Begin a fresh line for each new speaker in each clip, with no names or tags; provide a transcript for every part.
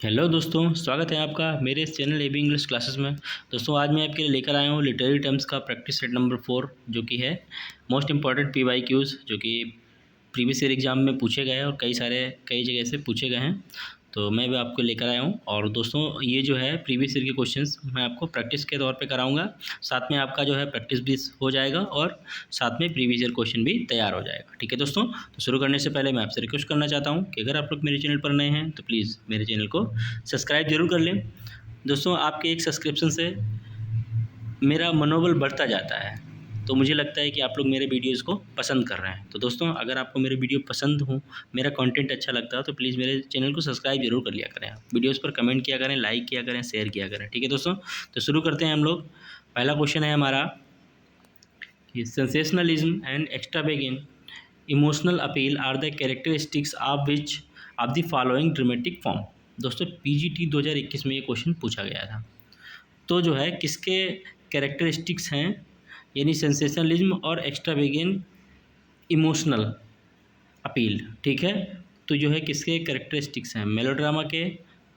Hello दोस्तों, स्वागत है आपका मेरे इस चैनल एबी इंग्लिश क्लासेस में। दोस्तों आज मैं आपके लिए लेकर आया हूँ लिटरेरी टर्म्स का प्रैक्टिस सेट नंबर 4, जो कि है मोस्ट इंपॉर्टेंट पीवाईक्यूज़, जो कि प्रीवियस ईयर एग्जाम में पूछे गए हैं और कई जगह से पूछे गए हैं। तो मैं भी आपको लेकर आया हूँ और दोस्तों ये जो है प्रीवियस ईयर के क्वेश्चंस मैं आपको प्रैक्टिस के तौर पे कराऊंगा। साथ में आपका जो है प्रैक्टिस भी हो जाएगा और साथ में प्रीवियस ईयर क्वेश्चन भी तैयार हो जाएगा। ठीक है दोस्तों, तो शुरू करने से पहले मैं आपसे रिक्वेस्ट करना चाहता हूँ कि अगर आप लोग मेरे चैनल पर नए हैं तो प्लीज़ मेरे चैनल को सब्सक्राइब जरूर कर लें। दोस्तों आपके एक सब्सक्रिप्शन से मेरा मनोबल बढ़ता जाता है, तो मुझे लगता है कि आप लोग मेरे वीडियोस को पसंद कर रहे हैं। तो दोस्तों अगर आपको मेरे वीडियो पसंद हो, मेरा कंटेंट अच्छा लगता है, तो प्लीज़ मेरे चैनल को सब्सक्राइब जरूर कर लिया करें। वीडियोस पर कमेंट किया करें, लाइक किया करें, शेयर किया करें। ठीक है दोस्तों, तो शुरू करते हैं हम लोग। पहला क्वेश्चन है हमारा कि sensationalism and extravagant emotional appeal or the characteristics of the following dramatic form. दोस्तों पीजीटी 2021 में ये क्वेश्चन पूछा गया था। तो जो है किसके कैरेक्टरिस्टिक्स हैं, यानी सेंसेशनलिज्म और एक्स्ट्रावेगेंट इमोशनल अपील। ठीक है, तो जो है किसके कैरेक्टरिस्टिक्स हैं, मेलोड्रामा के,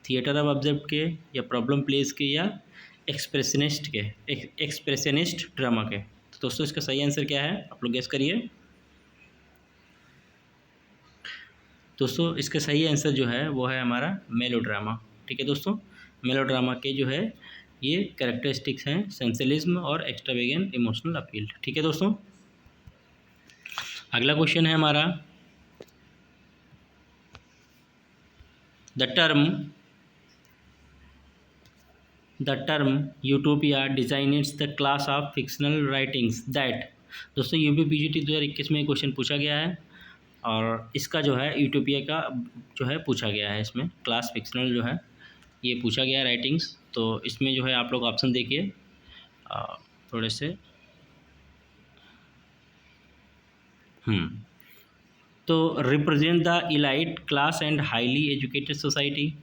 थिएटर ऑफ ऑब्जेक्ट के, या प्रॉब्लम प्लेस के, या एक्सप्रेशनिस्ट ड्रामा के। तो दोस्तों इसका सही आंसर क्या है, आप लोग गेस करिए। दोस्तों इसका सही आंसर जो है वो है हमारा मेलोड्रामा। ठीक है दोस्तों, मेलोड्रामा के जो है ये कैरेक्टरिस्टिक्स हैं सेंसेलिज्म और एक्स्ट्रावेगेंट इमोशनल अपील। ठीक है दोस्तों, अगला क्वेश्चन है हमारा the term utopia designates the class of fictional writings that. दोस्तों यूपी पीजीटी 2021 में क्वेश्चन पूछा गया है और इसका जो है यूटोपिया का जो है पूछा गया है, इसमें क्लास फिक्शनल जो है ये पूछा गया है राइटिंग्स। तो इसमें जो है आप लोग ऑप्शन देखिए थोड़े से। तो represent the elite class and highly educated society,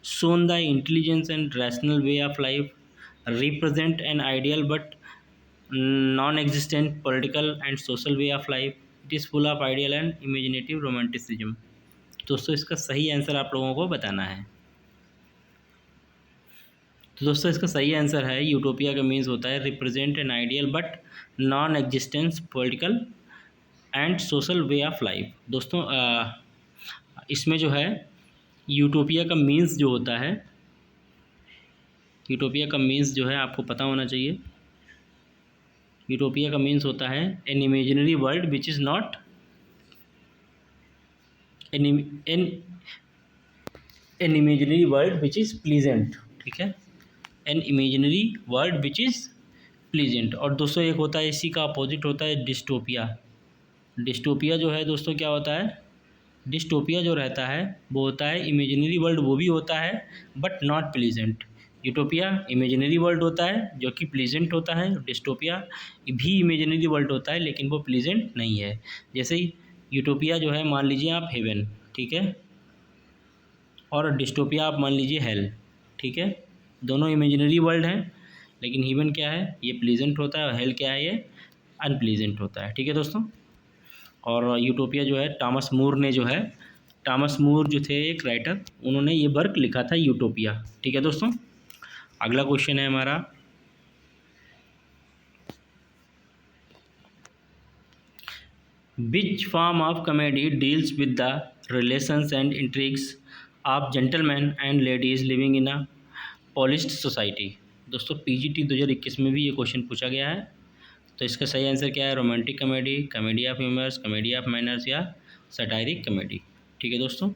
shown the intelligence and rational way of life, represent an ideal but non-existent political and social way of life, it is full of ideal and imaginative romanticism। दोस्तों इसका सही answer आप लोगों को बताना है। तो दोस्तों इसका सही आंसर है यूटोपिया का मीन्स होता है represent an ideal but non existence political and social way of life. दोस्तों इसमें जो है यूटोपिया का मीन्स जो होता है, यूटोपिया का मीन्स जो है आपको पता होना चाहिए। यूटोपिया का मीन्स होता है an imaginary world which is not an imaginary world which is pleasant. ठीक है, an imaginary world which is pleasant. और दोस्तों एक होता है इसी का अपोजिट होता है डिस्टोपिया। डिस्टोपिया जो है दोस्तों क्या होता है, डिस्टोपिया जो रहता है वो होता है इमेजिनरी वर्ल्ड, वो भी होता है but not pleasant. Utopia imaginary world होता है जो कि प्लीजेंट होता है, डिस्टोपिया भी इमेजिनरी वर्ल्ड होता है लेकिन वो प्लीजेंट नहीं है। जैसे ही यूटोपिया जो है मान लीजिए आप हेवन, ठीक है, और डिस्टोपिया आप मान लीजिए हेल। ठीक है, दोनों इमेजिनरी वर्ल्ड हैं लेकिन हेवन क्या है, ये प्लीजेंट होता है, और हेल क्या है, ये अनप्लीजेंट होता है। ठीक है दोस्तों, और यूटोपिया जो है टॉमस मूर जो थे एक राइटर, उन्होंने ये वर्क लिखा था यूटोपिया। ठीक है दोस्तों, अगला क्वेश्चन है हमारा which form of comedy deals with the relations and intrigues of gentleman and ladies living in a polished society. दोस्तों पीजीटी 2021 में भी ये क्वेश्चन पूछा गया है। तो इसका सही आंसर क्या है, romantic comedy, comedy of humours, comedy of manners, या सटायरिक कॉमेडी। ठीक है दोस्तों,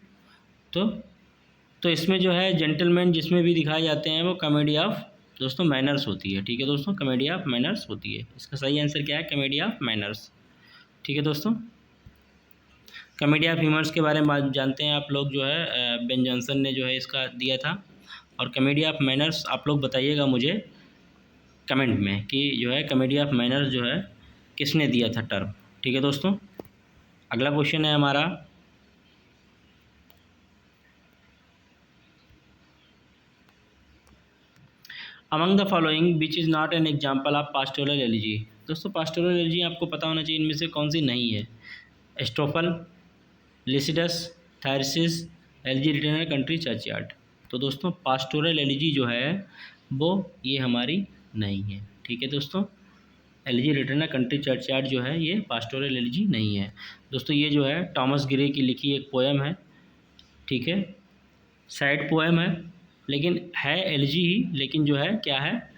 तो इसमें जो है जेंटलमैन जिसमें भी दिखाए जाते हैं वो कॉमेडी ऑफ दोस्तों मैनर्स होती है। ठीक है दोस्तों, कॉमेडी ऑफ मैनर्स होती है। इसका सही आंसर क्या है, कॉमेडी ऑफ मैनर्स। ठीक है दोस्तों, कॉमेडी ऑफ ह्यूमर्स के बारे में जानते हैं आप लोग, जो है बेन जॉनसन ने जो है इसका दिया था। और कॉमेडी ऑफ मैनर्स आप लोग बताइएगा मुझे कमेंट में कि जो है कॉमेडी ऑफ मैनर्स जो है किसने दिया था टर्म। ठीक है दोस्तों, अगला क्वेश्चन है हमारा among the following which is not an example of pastoral elegy. दोस्तों पास्टोरल एलिजी आपको पता होना चाहिए इनमें से कौन सी नहीं है, Astrophel, Lycidas, Thyrsis, elegy written, country churchyard. तो दोस्तों पास्टोरल एलर्जी जो है वो ये हमारी नहीं है। ठीक है दोस्तों, एलर्जी रिटर्न कंट्री चर्चयार्ड जो है ये पास्टोरल एलर्जी नहीं है। दोस्तों ये जो है टॉमस ग्रे की लिखी एक पोएम है। ठीक है, सैड पोएम है, लेकिन है एलर्जी ही, लेकिन जो है क्या है,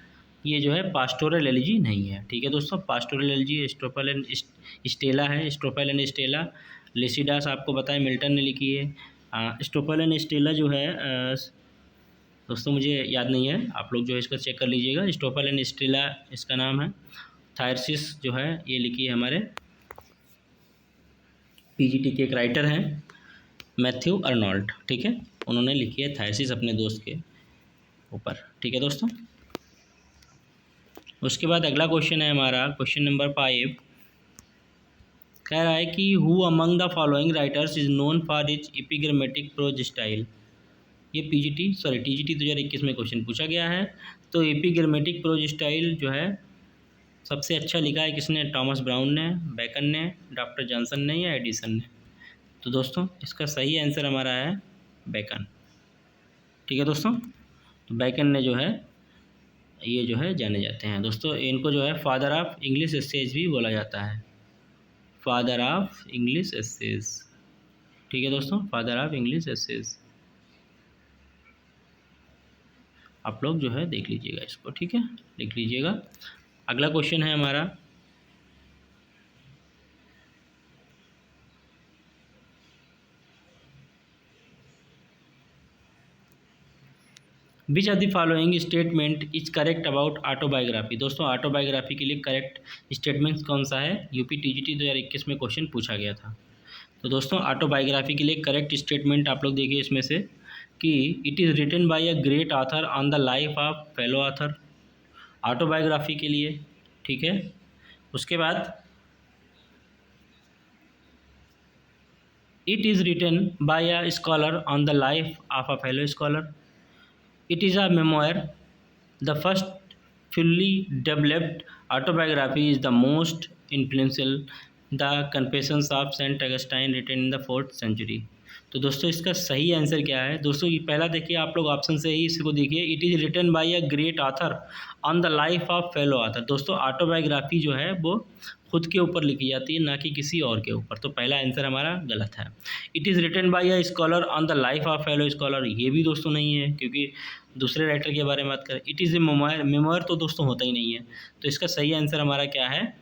ये जो है पास्टोरल एलर्जी नहीं है। ठीक है दोस्तों, पास्टोरल एलर्जी स्ट्रोफल एंड स्टेला है, स्ट्रोफल एंड स्टेला। लेसिडास आपको पता है मिल्टन ने लिखी है। स्ट्रोफल एंड स्टेला जो है दोस्तों मुझे याद नहीं है, आप लोग जो है इसको चेक कर लीजिएगा। स्ट्रोफल एंड स्टेला इसका नाम है। थायरसिस जो है ये लिखी है हमारे पीजीटी के एक राइटर हैं मैथ्यू अर्नोल्ड। ठीक है, उन्होंने लिखी है थायरसिस अपने दोस्त के ऊपर। ठीक है दोस्तों, उसके बाद अगला क्वेश्चन है हमारा क्वेश्चन नंबर 5। कह रहा है कि who among the following writers is known for is epigrammatic prose style. ये टीजीटी 2021 में क्वेश्चन पूछा गया है। तो एपिग्रामेटिक प्रोज स्टाइल जो है सबसे अच्छा लिखा है किसने? टॉमस ब्राउन ने, बेकन ने, डॉक्टर जॉनसन ने या एडिसन ने? तो दोस्तों इसका सही आंसर हमारा है बेकन। ठीक है दोस्तों, तो बेकन ने जो है ये जो है जाने जाते हैं दोस्तों। इनको जो है फादर ऑफ इंग्लिश एसेज भी बोला जाता है, फादर ऑफ इंग्लिश एसेज। ठीक है दोस्तों, फादर ऑफ इंग्लिश एसेज आप लोग जो है देख लीजिएगा इसको। ठीक है, लिख लीजिएगा। अगला क्वेश्चन है हमारा which of the following statement is correct about autobiography. दोस्तों ऑटोबायोग्राफी के लिए करेक्ट स्टेटमेंट कौन सा है? यूपी टीजीटी 2021 में क्वेश्चन पूछा गया था। तो दोस्तों ऑटोबायोग्राफी के लिए करेक्ट स्टेटमेंट आप लोग देखिए इसमें से कि it is written by a great author on the life of fellow author, autobiography के लिए। ठीक है, उसके बाद it is written by a scholar on the life of a fellow scholar, it is a memoir. The first fully developed autobiography is the most influential, The Confessions of Saint Augustine, written in the 4th century. तो दोस्तों इसका सही answer क्या है? दोस्तों ये पहला देखिए, आप लोग ऑप्शन से ही इसको देखिए, it is written by a great author on the life of fellow author. दोस्तों ऑटोबायोग्राफी जो है वो खुद के ऊपर लिखी जाती है, ना कि किसी और के ऊपर। तो पहला आंसर हमारा गलत है। It is written by a scholar on the life of fellow scholar, ये भी दोस्तों नहीं है, क्योंकि दूसरे राइटर के बारे में बात करें। It is a memoir, memoir तो दोस्तों होता ही नहीं है। तो इसका सही आंसर हमारा क्या है?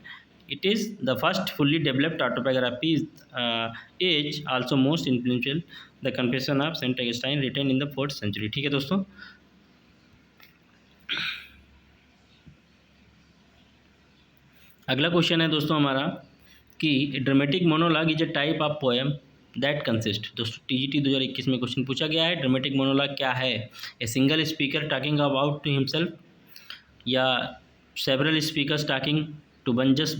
It is the first fully developed autobiography is also most influential, the confession of saint Augustine, written in the 4th century. ठीक है दोस्तों, अगला क्वेश्चन है दोस्तों हमारा कि dramatic monologue is a type of poem that consist. दोस्तों TGT 2021 में क्वेश्चन पूछा गया है, ड्रामेटिक मोनोलॉग क्या है? A single speaker talking about to himself, या several speakers talking to one just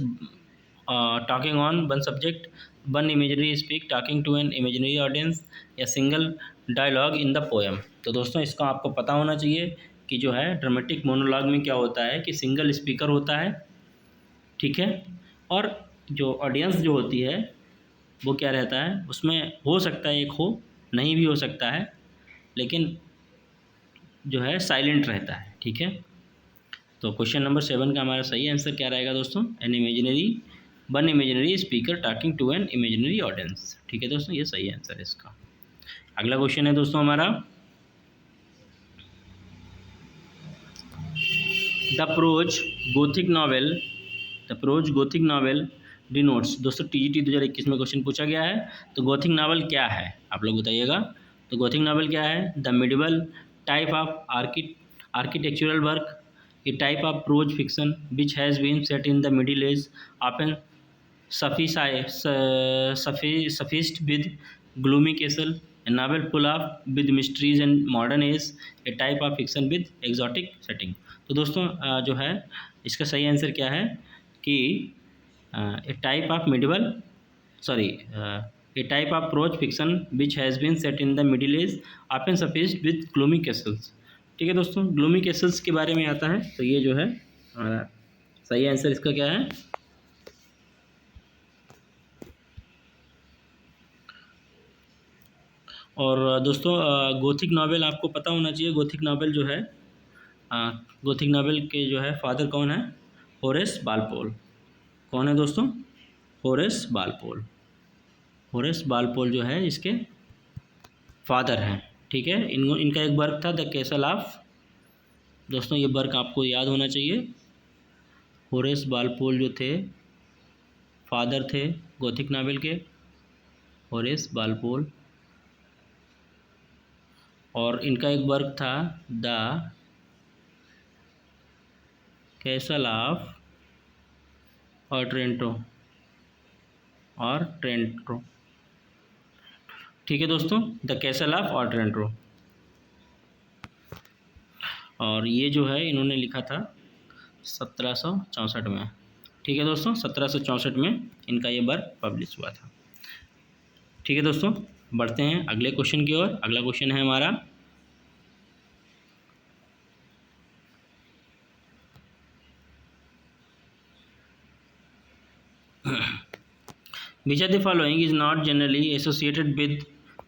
talking on one subject, one imaginary speak talking to an imaginary audience, या single dialogue in the poem. तो दोस्तों इसका आपको पता होना चाहिए कि जो है ड्रामेटिक मोनोलॉग में क्या होता है कि सिंगल स्पीकर होता है। ठीक है, और जो ऑडियंस जो होती है वो क्या रहता है, उसमें हो सकता है एक हो, नहीं भी हो सकता है, लेकिन जो है साइलेंट रहता है। ठीक है, तो क्वेश्चन नंबर 7 का हमारा सही आंसर क्या रहेगा दोस्तों? One imaginary speaker talking to an imaginary audience. ठीक है दोस्तों, ये सही आंसर है इसका। अगला क्वेश्चन है दोस्तों हमारा the prose gothic novel denotes. दोस्तों टीजीटी 2021 में क्वेश्चन पूछा गया है, तो गोथिक नावल क्या है आप लोग बताइएगा। तो गोथिक नावल क्या है? The medieval type of architectural work, a type of prose fiction which has been set in the middle age, often sufficed with gloomy castle, a novel full of with mysteries and modern age, a type of fiction with exotic setting। तो दोस्तों जो है इसका सही answer क्या है कि a type of medieval a type of prose fiction which has been set in the middle age, often suffused with gloomy castles. ठीक है दोस्तों, ग्लूमी कैसल्स के बारे में आता है, तो ये जो है सही आंसर इसका क्या है? और दोस्तों गोथिक नावल आपको पता होना चाहिए। गोथिक नावल जो है गोथिक नावल के जो है फादर कौन है? Horace Walpole. कौन है दोस्तों? Horace Walpole. होरेस वालपोल जो है इसके फादर हैं। ठीक है, इनका एक वर्क था द कैसल ऑफ। दोस्तों ये वर्क आपको याद होना चाहिए। होरेस वालपोल जो थे फादर थे गोथिक नावल के, होरेस वालपोल। और इनका एक वर्क था द कैसल ऑफ ऑटरेंटो और ट्रेंटो। ठीक है दोस्तों, द कैसल ऑफ ऑटरेंटो। और ये जो है इन्होंने लिखा था 1764 में। ठीक है दोस्तों, 1764 में इनका ये वर्क पब्लिश हुआ था। ठीक है दोस्तों, बढ़ते हैं अगले क्वेश्चन की ओर। अगला क्वेश्चन है हमारा which are the following is not generally associated with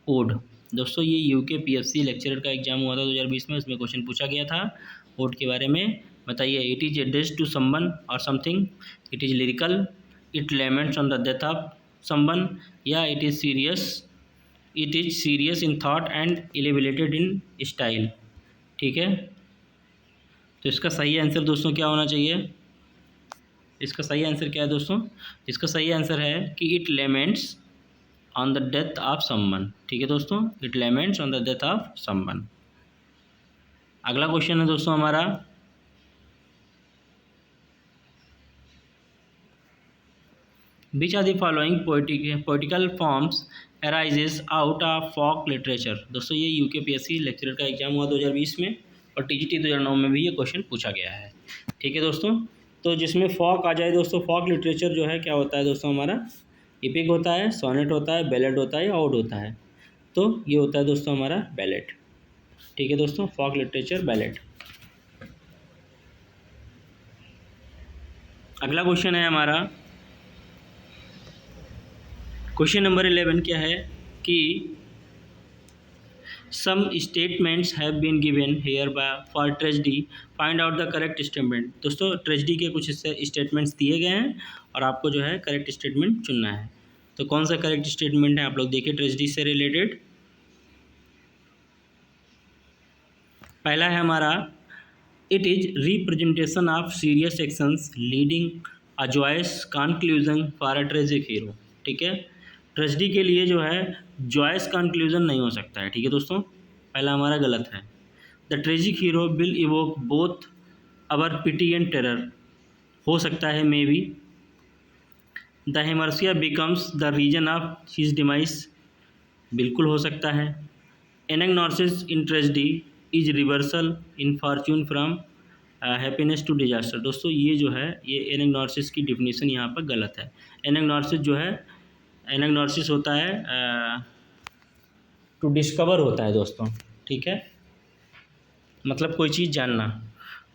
ode. दोस्तों ये यूके पीएफसी लेक्चरर का एग्जाम हुआ था 2020 में, इसमें क्वेश्चन पूछा गया था ओड के बारे में। बताइए, it is addressed to someone और something, it is lyrical, it laments on the death of someone, या it is serious in thought and elevated in style. ठीक है, तो इसका सही आंसर दोस्तों क्या होना चाहिए? इसका सही आंसर क्या है दोस्तों? इसका सही आंसर है कि it laments on the death of someone. ठीक है दोस्तों, it laments on the death of someone. अगला क्वेश्चन है दोस्तों हमारा which are the following poetical forms arises out of folk literature. दोस्तों ये यूकेपीएससी लेक्चरर का एग्जाम हुआ 2020 में और टीजीटी 2009 में भी ये क्वेश्चन पूछा गया है। ठीक है दोस्तों, तो जिसमें फॉक आ जाए दोस्तों, फॉक लिटरेचर जो है क्या होता है दोस्तों हमारा? इपिक होता है, सोनेट होता है, बैलेड होता है, ऑड होता है। तो ये होता है दोस्तों हमारा बैलेड। ठीक है दोस्तों, फॉक लिटरेचर बैलेड। अगला क्वेश्चन है हमारा क्वेश्चन नंबर 11 क्या है कि some statements have been given here by for tragedy, find out the correct statement. दोस्तों ट्रेजेडी के कुछ स्टेटमेंट्स दिए गए हैं और आपको जो है करेक्ट स्टेटमेंट चुनना है। तो कौन सा करेक्ट स्टेटमेंट है आप लोग देखिए ट्रेजेडी से रिलेटेड। पहला है हमारा it is representation of serious actions leading a joyous conclusion for a tragic hero. ठीक है, ट्रेजेडी के लिए जो है जॉयस कंक्लूजन नहीं हो सकता है। ठीक है दोस्तों, पहला हमारा गलत है। The tragic hero will evoke both our pity and terror, हो सकता है may be. The hamartia becomes the reason of his demise, बिल्कुल हो सकता है। Anagnorisis in tragedy is reversal in fortune from happiness to disaster. दोस्तों ये जो है ये एनाग्नोसिस की डिफिनीशन यहाँ पर गलत है। एनाग्नोसिस जो है एनाग्नोसिस होता है टू डिस्कवर होता है दोस्तों। ठीक है, मतलब कोई चीज़ जानना।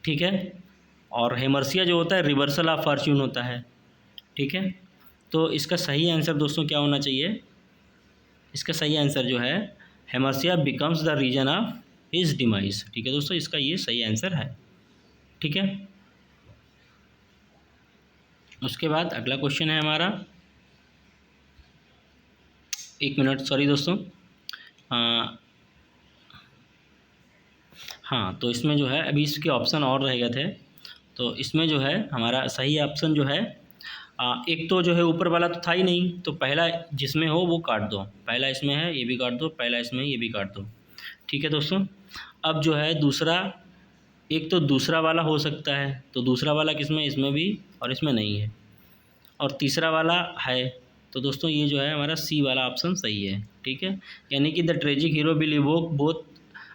ठीक है, और हेमर्सिया जो होता है रिवर्सल ऑफ फॉर्च्यून होता है। ठीक है, तो इसका सही आंसर दोस्तों क्या होना चाहिए? इसका सही आंसर जो है hamartia becomes the reason of his demise. ठीक है दोस्तों, इसका ये सही आंसर है। ठीक है, उसके बाद अगला क्वेश्चन है हमारा, एक मिनट सॉरी दोस्तों, हाँ तो इसमें जो है अभी इसके ऑप्शन और रह गए थे। तो इसमें जो है हमारा सही ऑप्शन जो है एक तो जो है ऊपर वाला तो था ही नहीं, तो पहला जिसमें हो वो काट दो। पहला इसमें है ये भी काट दो, पहला इसमें ये भी काट दो। ठीक है दोस्तों, अब जो है दूसरा, एक तो दूसरा वाला हो सकता है, तो दूसरा वाला किसमें? इसमें भी और इसमें नहीं है। और तीसरा वाला है, तो दोस्तों ये जो है हमारा सी वाला ऑप्शन सही है। ठीक है, यानी कि the tragic hero will evoke both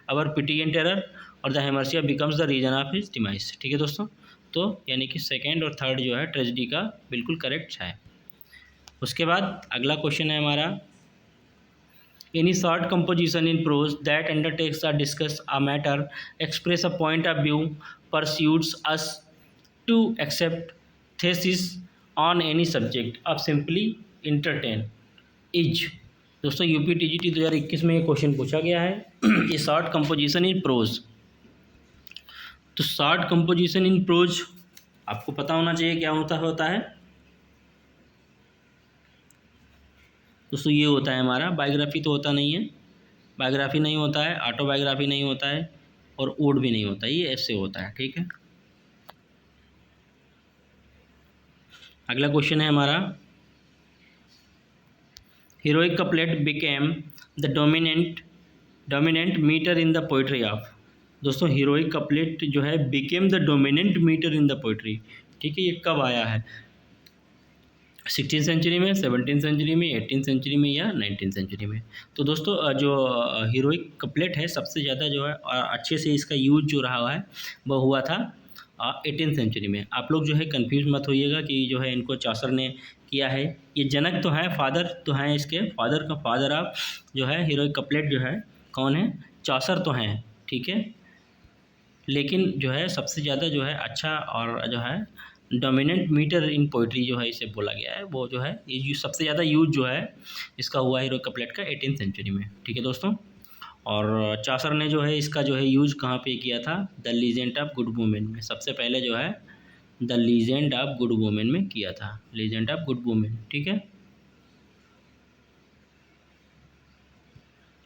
our pity and terror और the hamartia becomes the reason of his demise. ठीक है दोस्तों, तो यानी कि सेकेंड और थर्ड जो है ट्रेजेडी का बिल्कुल करेक्ट है। उसके बाद अगला क्वेश्चन है हमारा any short composition in prose that undertakes a discuss a matter, express a point of view, persuades us to accept thesis on any subject, अब सिंपली इंटरटेन इज। दोस्तों यूपीटीजीटी 2021 में ये क्वेश्चन पूछा गया है ये शॉर्ट कंपोजिशन इन प्रोज। तो short composition in prose आपको पता होना चाहिए क्या होता है दोस्तों। ये होता है हमारा बायोग्राफी, तो होता नहीं है, बायोग्राफी नहीं होता है, ऑटोबायोग्राफी नहीं होता है, और ओड भी नहीं होता है, ये ऐसे होता है। ठीक है, अगला क्वेश्चन है हमारा, heroic couplet became the dominant meter in the poetry of. दोस्तों हीरोइक कपलेट जो है became the dominant meter in the poetry. ठीक है, ये कब आया है? 16th सेंचुरी में, 17th सेंचुरी में, 18th सेंचुरी में या 19th सेंचुरी में। तो दोस्तों जो हीरोइक कपलेट है सबसे ज़्यादा जो है अच्छे से इसका यूज जो रहा है वह हुआ था 18th सेंचुरी में। आप लोग जो है कंफ्यूज मत होइएगा कि जो है इनको चौसर ने किया है। ये जनक तो हैं, फादर तो हैं, इसके फादर का फादर ऑफ जो है हीरोइक कपलेट जो है कौन है? चौसर तो हैं। ठीक है, लेकिन जो है सबसे ज़्यादा जो है अच्छा और जो है डोमिनेंट मीटर इन पोइट्री जो है इसे बोला गया है, वो जो है ये सबसे ज़्यादा यूज जो है इसका हुआ हीरोइक कपलेट का 18th सेंचुरी में। ठीक है दोस्तों, और चासर ने जो है इसका जो है यूज कहाँ पे किया था? The legend of good women में, सबसे पहले जो है the legend of good women में किया था, लीजेंड ऑफ गुड वुमेन। ठीक है,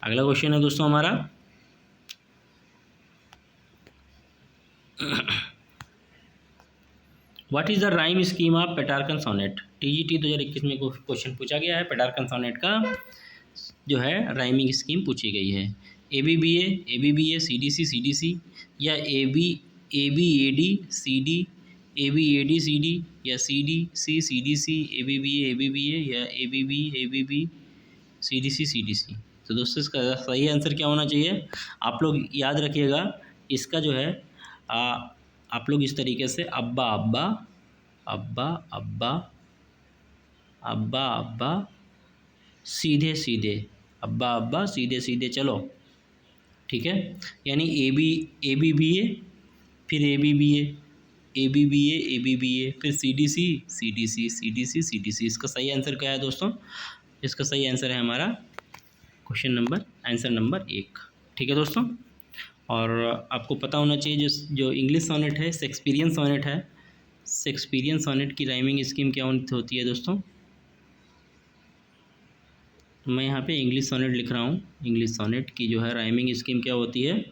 अगला क्वेश्चन है दोस्तों हमारा, what is the rhyme scheme of Petrarchan sonnet. TGT 2021 में क्वेश्चन पूछा गया है, पेटार्कन सोनेट का जो है राइमिंग स्कीम पूछी गई है। ABBA CDC या ABAD CD या CDC ABBA या ABB CDC। तो दोस्तों इसका सही आंसर क्या होना चाहिए? आप लोग याद रखिएगा, इसका जो है आप लोग इस तरीके से अब्बा अब्बा अब्बा अब्बा अब्बा अब्बा सीधे सीधे, अब्बा अब्बा सीधे सीधे चलो। ठीक है, यानी ABBA फिर ABBA फिर CDC। इसका सही आंसर क्या है दोस्तों? इसका सही आंसर है हमारा आंसर नंबर 1। ठीक है दोस्तों, और आपको पता होना चाहिए जो इंग्लिश सोनेट है, शेक्सपियरियन सोनेट है, शेक्सपियरियन सोनेट की राइमिंग स्कीम क्या होती है दोस्तों? मैं यहाँ पे इंग्लिश सोनेट लिख रहा हूँ। इंग्लिश सोनेट की जो है राइमिंग स्कीम क्या होती है?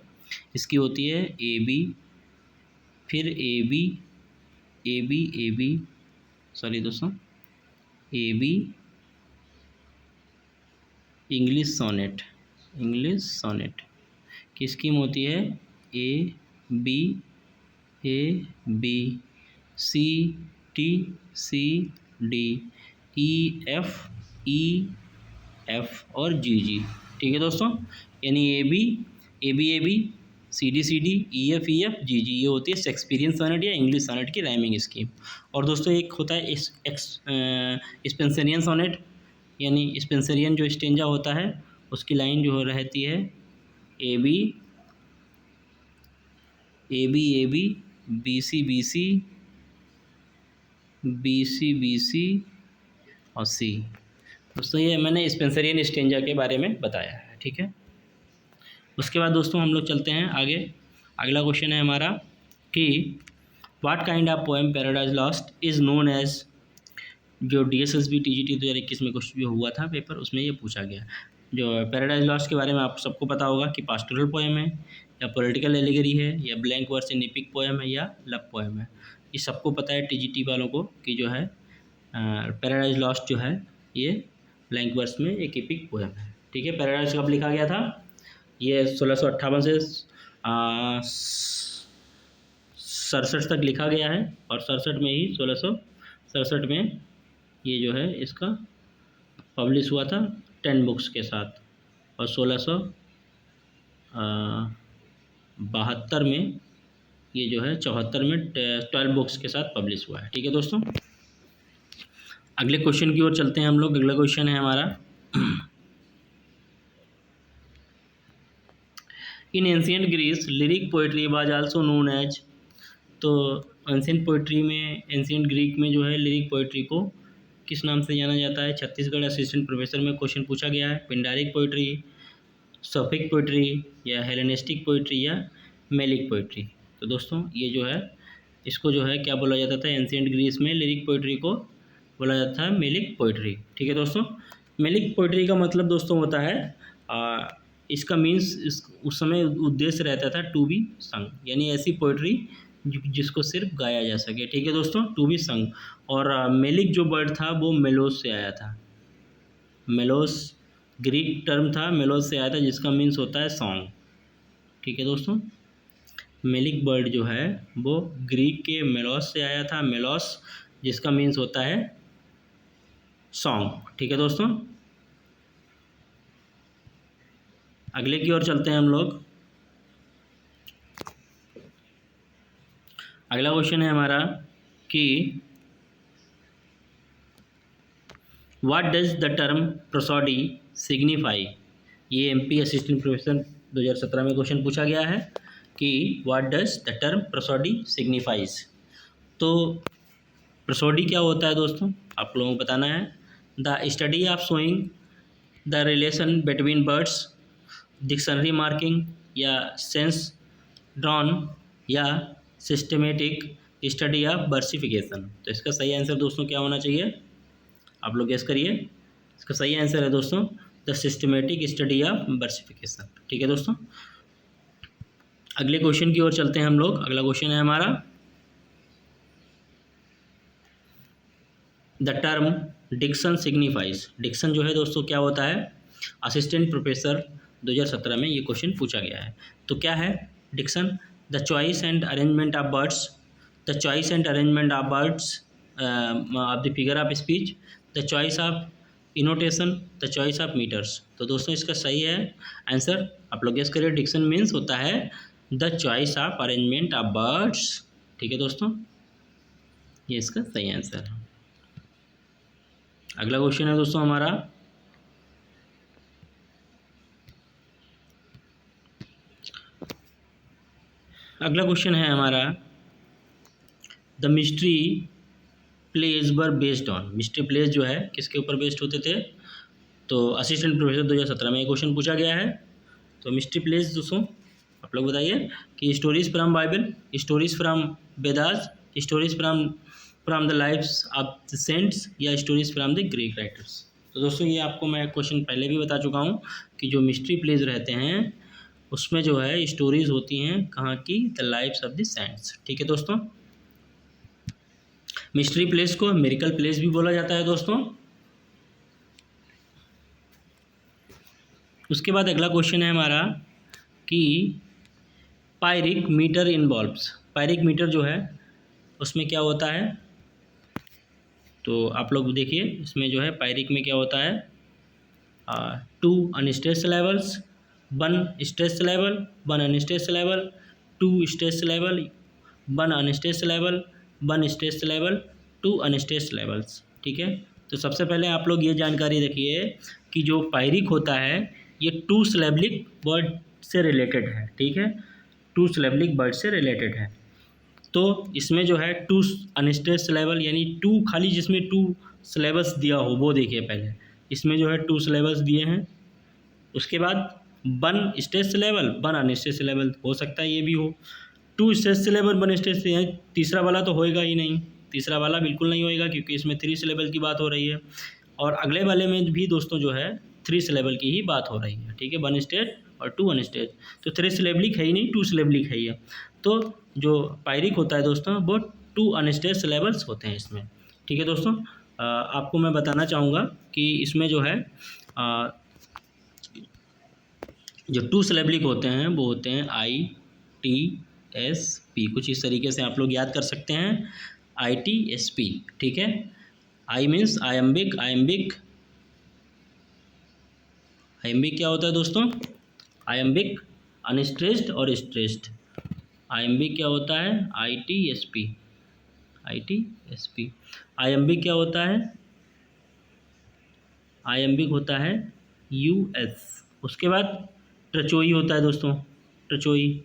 इसकी होती है AB फिर AB सॉरी दोस्तों, AB इंग्लिश सोनेट की स्कीम होती है AB CD EF और GG। ठीक है दोस्तों, यानी AB CD EF GG, ये होती है शेक्सपियरियन सोनेट या इंग्लिश सोनेट की राइमिंग स्कीम। और दोस्तों एक होता है स्पेंसरियन सोनेट, यानी स्पेंसरियन जो स्टेंजा होता है उसकी लाइन जो रहती है AB BC और C। दोस्तों ये मैंने स्पेंसरियन स्टेंजा के बारे में बताया है। ठीक है, उसके बाद दोस्तों हम लोग चलते हैं आगे। अगला क्वेश्चन है हमारा कि what kind of poem paradise lost is known as. जो DSSB TGT 2021 में कुछ जो हुआ था पेपर, उसमें ये पूछा गया। जो पैराडाइज लॉस्ट के बारे में आप सबको पता होगा कि पास्टोरल पोएम है या पॉलिटिकल एलिगरी है या ब्लैंक वर्स इन एपिक पोएम है या लव पोएम है। ये सबको पता है TGT वालों को कि जो है पैराडाइज लॉस्ट जो है ये ब्लैंक वर्स में एक एपिक पोएम है। ठीक है, पैराडाइज कब लिखा गया था? ये 1658 से 67 तक लिखा गया है, और 67 में ही 1667 में ये जो है इसका पब्लिश हुआ था 10 बुक्स के साथ, और 1672 में ये जो है 74 में 12 बुक्स के साथ पब्लिश हुआ है। ठीक है दोस्तों, अगले क्वेश्चन की ओर चलते हैं हम लोग। अगला क्वेश्चन है हमारा, in ancient Greece lyric poetry was also known as. तो एंशियंट ग्रीक में जो है लिरिक पोइट्री को किस नाम से जाना जाता है? छत्तीसगढ़ असिस्टेंट प्रोफेसर में क्वेश्चन पूछा गया है। पिंडारिक पोइट्री, सफिक पोइट्री, या हेलेनिस्टिक पोइट्री, या मेलिक पोइट्री। तो दोस्तों ये जो है इसको जो है क्या बोला जाता था? एंशिएंट ग्रीस में लिरिक पोइट्री को बोला जाता था मेलिक पोइट्री। ठीक है दोस्तों। मेलिक पोइट्री का मतलब दोस्तों होता है इसका मीन्स उस समय उद्देश्य रहता था टू बी संग, यानी ऐसी पोइट्री जिसको सिर्फ गाया जा सके। ठीक है दोस्तों, टू बी संग। और मेलिक जो वर्ड था वो मेलोस से आया था। मेलोस ग्रीक टर्म था, मेलोस से आया था, जिसका मीन्स होता है सॉन्ग। ठीक है दोस्तों, मेलिक वर्ड जो है वो ग्रीक के मेलोस से आया था, मेलोस, जिसका मीन्स होता है सॉन्ग। ठीक है दोस्तों, अगले की ओर चलते हैं हम लोग। अगला क्वेश्चन है हमारा कि what does the term prosody signify. ये एमपी असिस्टेंट प्रोफेसर 2017 में क्वेश्चन पूछा गया है कि what does the term prosody signifies. तो प्रोसोडी क्या होता है दोस्तों, आप लोगों को बताना है। The study of showing the relation between birds, dictionary marking, या सेंस ड्रॉन, या सिस्टमेटिक स्टडी ऑफ बर्सिफिकेशन। तो इसका सही आंसर दोस्तों क्या होना चाहिए? आप लोग गेस करिए। इसका सही आंसर है दोस्तों द सिस्टमेटिक स्टडी ऑफ बर्सिफिकेशन। ठीक है दोस्तों, अगले क्वेश्चन की ओर चलते हैं हम लोग। अगला क्वेश्चन है हमारा the term diction signifies. Diction जो है दोस्तों क्या होता है? असिस्टेंट प्रोफेसर 2017 में ये क्वेश्चन पूछा गया है। तो क्या है diction? The choice and arrangement of words, the choice and arrangement of words of the figure of speech, the choice of intonation, the choice of meters. तो दोस्तों इसका सही है आंसर, आप लोग गेस करिए। डिक्शन मीन्स होता है the choice of arrangement of birds. ठीक है दोस्तों, ये इसका सही आंसर है। अगला क्वेश्चन है दोस्तों हमारा the mystery plays were based on. Mystery plays जो है किसके ऊपर बेस्ड होते थे? तो असिस्टेंट प्रोफेसर 2017 में ये क्वेश्चन पूछा गया है। तो मिस्ट्री प्लेज दोस्तों आप लोग बताइए कि stories from Bible, stories from Vedas, stories from the lives of the saints, या stories from the Greek writers. तो दोस्तों ये आपको मैं क्वेश्चन पहले भी बता चुका हूँ कि जो मिस्ट्री प्लेज रहते हैं उसमें जो है स्टोरीज होती हैं कहाँ की? The lives of the saints. ठीक है दोस्तों, मिस्ट्री प्लेस को मिरेकल प्लेस भी बोला जाता है दोस्तों। उसके बाद अगला क्वेश्चन है हमारा कि pyrrhic meter involves. Pyrrhic meter जो है उसमें क्या होता है? तो आप लोग देखिए इसमें जो है पायरिक में क्या होता है? 2 unstressed syllables, 1 stressed syllable, 1 unstressed syllable, 2 stressed syllable, 1 unstressed syllable, 1 stressed syllable, 2 unstressed syllables. ठीक है, तो सबसे पहले आप लोग ये जानकारी रखिए कि जो पायरिक होता है ये 2 सिलेबलिक वर्ड से रिलेटेड है। ठीक है, 2 सिलेबलिक वर्ड से रिलेटेड है। तो इसमें जो है 2 अनस्ट्रेस्ड सिलेबल, यानी 2 खाली जिसमें 2 सिलेबस दिया हो वो देखिए पहले। इसमें जो है 2 सिलेबस दिए हैं। उसके बाद 1 स्ट्रेस्ड सिलेबल, 1 अनस्ट्रेस्ड सिलेबल, हो सकता है ये भी हो। 2 स्ट्रेस्ड सिलेबल, 1 स्ट्रेस्ड, है तीसरा वाला तो होएगा ही नहीं, तीसरा वाला बिल्कुल नहीं होएगा क्योंकि इसमें 3 सिलेबल की बात हो रही है। और अगले वाले में भी दोस्तों जो है 3 सिलेबल की ही बात हो रही है। ठीक है, 1 स्ट्रेस्ड और 2 अनस्ट्रेस्ड, तो 3 सिलेबलिक है ही नहीं, 2 सिलेबलिक है ही है। तो जो पायरिक होता है दोस्तों वो 2 अनस्ट्रेस्ड सिलेबल्स होते हैं इसमें। ठीक है दोस्तों, आपको मैं बताना चाहूँगा कि इसमें जो है जो 2 सिलेबलिक होते हैं वो होते हैं ITSP। कुछ इस तरीके से आप लोग याद कर सकते हैं, ITSP। ठीक है, आई मीन्स आयम्बिक, आयम्बिक क्या होता है दोस्तों? आयम्बिक, अनस्ट्रेस्ड और स्ट्रेस्ड। आयम्बिक क्या होता है? ITSP। आयम्बिक क्या होता है? आयम्बिक होता है US। उसके बाद ट्रचोई होता है दोस्तों, ट्रचोई।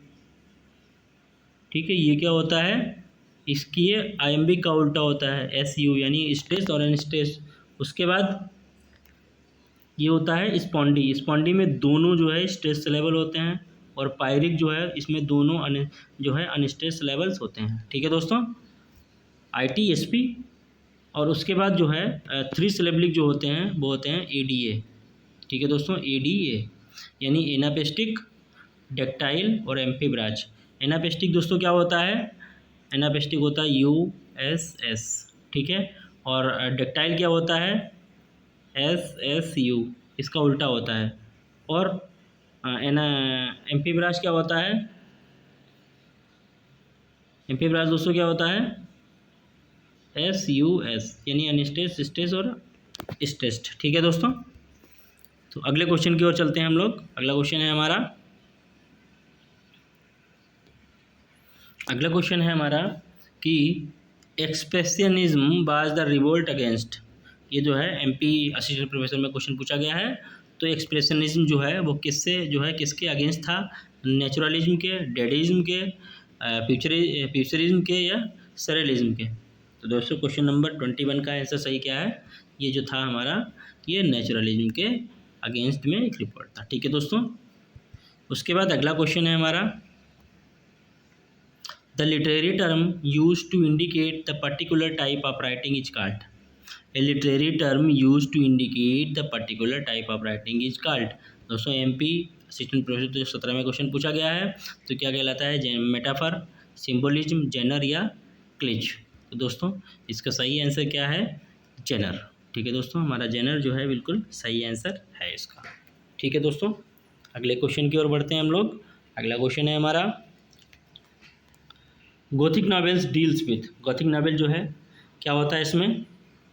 ठीक है, ये क्या होता है? इसकी आयम्बिक का उल्टा होता है SU, यानी स्ट्रेस और अनस्ट्रेस उसके बाद ये होता है स्पॉन्डी। स्पॉन्डी में दोनों जो है स्ट्रेस लेवल होते हैं, और पायरिक जो है इसमें दोनों जो है अनस्ट्रेस लेवल्स होते हैं। ठीक है दोस्तों, ITSP। और उसके बाद जो है 3 सिलेबलिक जो होते हैं वो होते हैं ADA। ठीक है दोस्तों, ADA यानी एनापेस्टिक, डेक्टाइल और एम्फीब्राज। एनापेस्टिक दोस्तों क्या होता है? एनापेस्टिक होता है USS। ठीक है, और डेक्टाइल क्या होता है? SSU, इसका उल्टा होता है। और एम्फीब्राज क्या होता है? एम्फीब्राज दोस्तों क्या होता है? SUS यानी अनस्ट्रेस्ड, स्ट्रेस और स्ट्रेस्ड। ठीक है दोस्तों, तो अगले क्वेश्चन की ओर चलते हैं हम लोग। अगला क्वेश्चन है हमारा कि expressionism was the revolt against. ये जो है MP असिस्टेंट प्रोफेसर में क्वेश्चन पूछा गया है। तो एक्सप्रेशनिज्म जो है वो किसके अगेंस्ट था? नेचुरलिज्म के, डेडिज्म के, फ्यूचरिज्म के या सरेलिज्म के? तो दोस्तों क्वेश्चन नंबर 21 का आंसर सही क्या है? ये जो था हमारा, ये नेचुरलिज्म के अगेंस्ट में एक रिपोर्ट था। ठीक है दोस्तों, उसके बाद अगला क्वेश्चन है हमारा, the literary term use to indicate the particular type of writing is called. A literary term use to indicate the particular type of writing is called. दोस्तों MP असिस्टेंट प्रोफेसर 2017 में क्वेश्चन पूछा गया है। तो क्या कहलाता है? मेटाफर, सिम्बोलिज्म, जेनर या क्लिच? तो दोस्तों इसका सही आंसर क्या है? जेनर। ठीक है दोस्तों, हमारा जेनर जो है बिल्कुल सही आंसर है इसका। ठीक है दोस्तों, अगले क्वेश्चन की ओर बढ़ते हैं हम लोग। अगला क्वेश्चन है हमारा, Gothic novels deals with. Gothic novel जो है क्या होता है इसमें?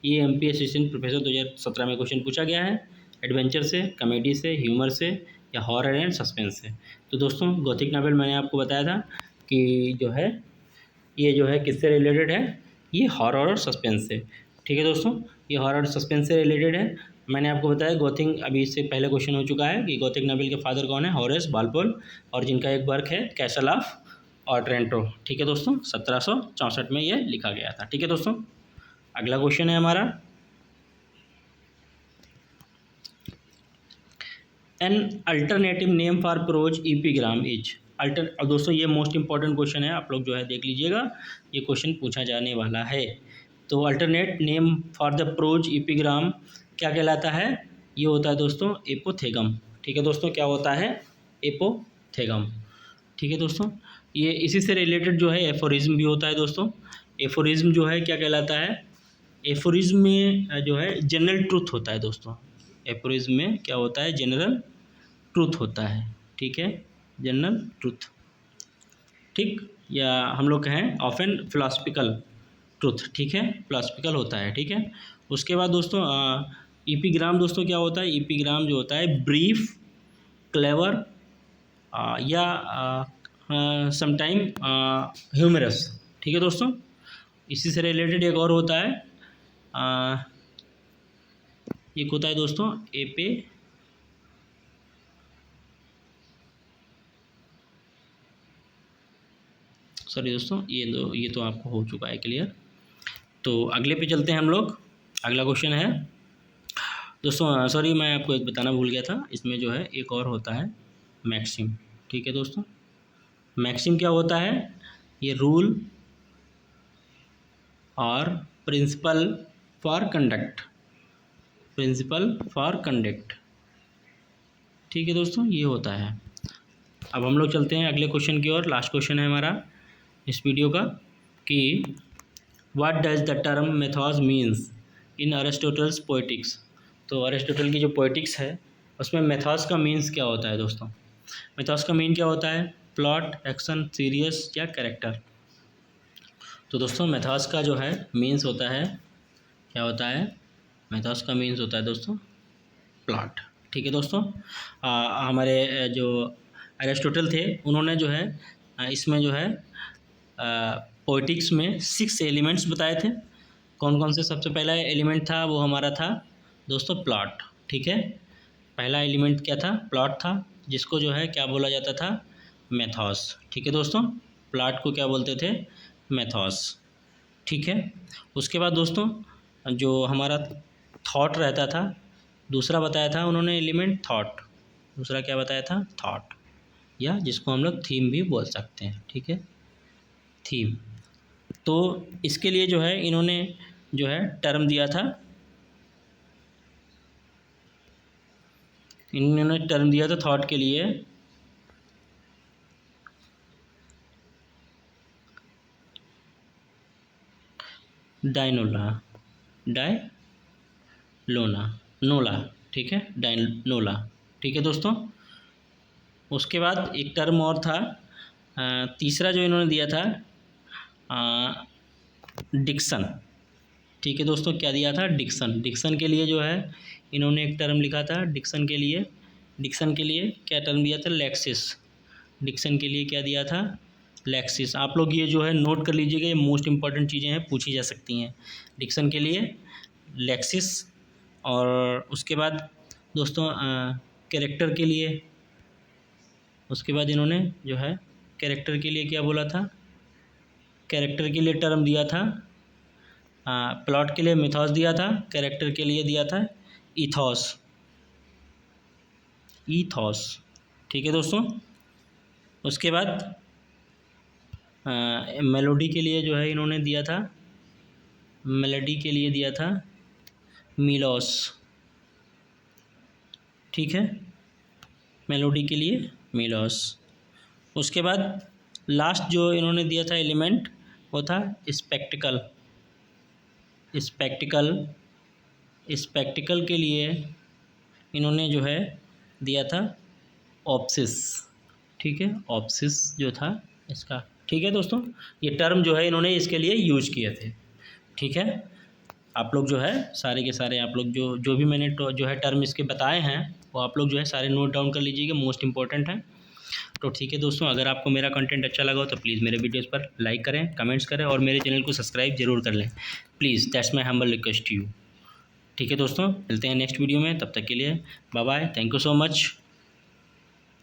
ये MP असिस्टेंट प्रोफेसर 2017 में क्वेश्चन पूछा गया है। एडवेंचर से, कॉमेडी से, ह्यूमर से या हॉरर एंड सस्पेंस से? तो दोस्तों गोथिक नॉवेल मैंने आपको बताया था कि जो है ये जो है किससे रिलेटेड है? ये हॉरर और सस्पेंस से। ठीक है दोस्तों, ये हॉरर और सस्पेंस से रिलेटेड है। मैंने आपको बताया गोथिक, अभी इससे पहले क्वेश्चन हो चुका है कि गोथिक नॉवेल के फादर कौन है? हॉरेस वालपोल, और जिनका एक वर्क है कैसल ऑफ ऑटरेंटो। ठीक है दोस्तों, 1764 में ये लिखा गया था। ठीक है दोस्तों, अगला क्वेश्चन है हमारा, an alternative name for prose epigram is. अब दोस्तों ये मोस्ट इंपॉर्टेंट क्वेश्चन है, आप लोग जो है देख लीजिएगा, ये क्वेश्चन पूछा जाने वाला है। तो alternate name for the prose epigram क्या कहलाता है? ये होता है दोस्तों एपोथेगम। ठीक है दोस्तों, क्या होता है? एपोथेगम। ठीक है दोस्तों, ये इसी से रिलेटेड जो है एफोरिज्म भी होता है दोस्तों। एफोरिज्म जो है क्या कहलाता है? एफोरिज्म में जो है जनरल ट्रूथ होता है दोस्तों। एफोरिज्म में क्या होता है? जनरल ट्रूथ होता है। ठीक है, जनरल ट्रूथ। ठीक, या हम लोग कहें ऑफन फिलोसफिकल ट्रूथ। ठीक है, फिलोसफिकल होता है। ठीक है, उसके बाद दोस्तों एपिग्राम दोस्तों क्या होता है? एपिग्राम जो होता है ब्रीफ, क्लेवर या समटाइम ह्यूमरस। ठीक है दोस्तों, इसी से रिलेटेड एक और होता है, एक होता है दोस्तों सॉरी दोस्तों, ये तो आपको हो चुका है क्लियर। तो अगले पे चलते हैं हम लोग। अगला क्वेश्चन है दोस्तों, सॉरी मैं आपको एक बताना भूल गया था, इसमें जो है एक और होता है मैक्सिम। ठीक है दोस्तों, मैक्सिम क्या होता है? ये रूल और principle for conduct. Principle for conduct. ठीक है दोस्तों, ये होता है। अब हम लोग चलते हैं अगले क्वेश्चन की ओर। लास्ट क्वेश्चन है हमारा इस वीडियो का कि what does the term mythos means in Aristotle's poetics. तो अरिस्टोटल की जो पोएटिक्स है उसमें मेथोस का मीन्स क्या होता है दोस्तों? मेथोस का मीन क्या होता है? प्लॉट, एक्शन, सीरियस या कैरेक्टर? तो दोस्तों मेथोस का जो है मीन्स होता है, क्या होता है? मेथोस का मीन्स होता है दोस्तों प्लॉट। ठीक है दोस्तों, हमारे जो अरिस्टोटल थे उन्होंने जो है इसमें जो है पोएटिक्स में 6 एलिमेंट्स बताए थे। कौन कौन से? सबसे पहला एलिमेंट था वो हमारा था दोस्तों प्लॉट। ठीक है, पहला एलिमेंट क्या था? प्लॉट था, जिसको जो है क्या बोला जाता था? मेथोस। ठीक है दोस्तों, प्लॉट को क्या बोलते थे? मेथोस। ठीक है, उसके बाद दोस्तों जो हमारा थॉट रहता था। दूसरा बताया था उन्होंने एलिमेंट थॉट, दूसरा क्या बताया था, थॉट, या जिसको हम लोग थीम भी बोल सकते हैं, ठीक है, थीम। तो इसके लिए जो है इन्होंने जो है टर्म दिया था, इन्होंने टर्म दिया था थॉट के लिए डायनोला, डायलोना, नोला, ठीक है, डायनोला, ठीक है दोस्तों। उसके बाद एक टर्म और था, तीसरा जो इन्होंने दिया था डिक्सन, ठीक है दोस्तों, क्या दिया था, डिक्सन। डिक्सन के लिए जो है इन्होंने एक टर्म लिखा था डिक्सन के लिए, डिक्सन के लिए क्या टर्म दिया था, लेक्सिस। डिक्सन के लिए क्या दिया था, लेक्सिस। आप लोग ये जो है नोट कर लीजिएगा, ये मोस्ट इंपॉर्टेंट चीज़ें हैं, पूछी जा सकती हैं। डिक्सन के लिए लेक्सिस। और उसके बाद दोस्तों कैरेक्टर के लिए, उसके बाद इन्होंने जो है कैरेक्टर के लिए क्या बोला था, कैरेक्टर के लिए टर्म दिया था, प्लॉट के लिए मिथॉस दिया था, कैरेक्टर के लिए दिया था इथॉस, ईथॉस, ठीक है दोस्तों। उसके बाद मेलोडी के लिए जो है इन्होंने दिया था, मेलोडी के लिए दिया था मिलोस, ठीक है, मेलोडी के लिए मिलोस। उसके बाद लास्ट जो इन्होंने दिया था एलिमेंट वो था स्पेक्टिकल, स्पेक्टिकल, स्पेक्टिकल के लिए इन्होंने जो है दिया था ऑप्सिस, ठीक है, ऑप्सिस जो था इसका, ठीक है दोस्तों। ये टर्म जो है इन्होंने इसके लिए यूज किए थे, ठीक है। आप लोग जो है सारे के सारे आप लोग जो भी मैंने जो है टर्म इसके बताए हैं वो आप लोग जो है सारे नोट डाउन कर लीजिएगा, मोस्ट इंपॉर्टेंट है। तो ठीक है दोस्तों, अगर आपको मेरा कंटेंट अच्छा लगा हो तो प्लीज़ मेरे वीडियोज़ पर लाइक करें, कमेंट्स करें और मेरे चैनल को सब्सक्राइब जरूर कर लें, please, that's my humble request to you. ठीक है दोस्तों, मिलते हैं नेक्स्ट वीडियो में, तब तक के लिए bye bye, thank you so much.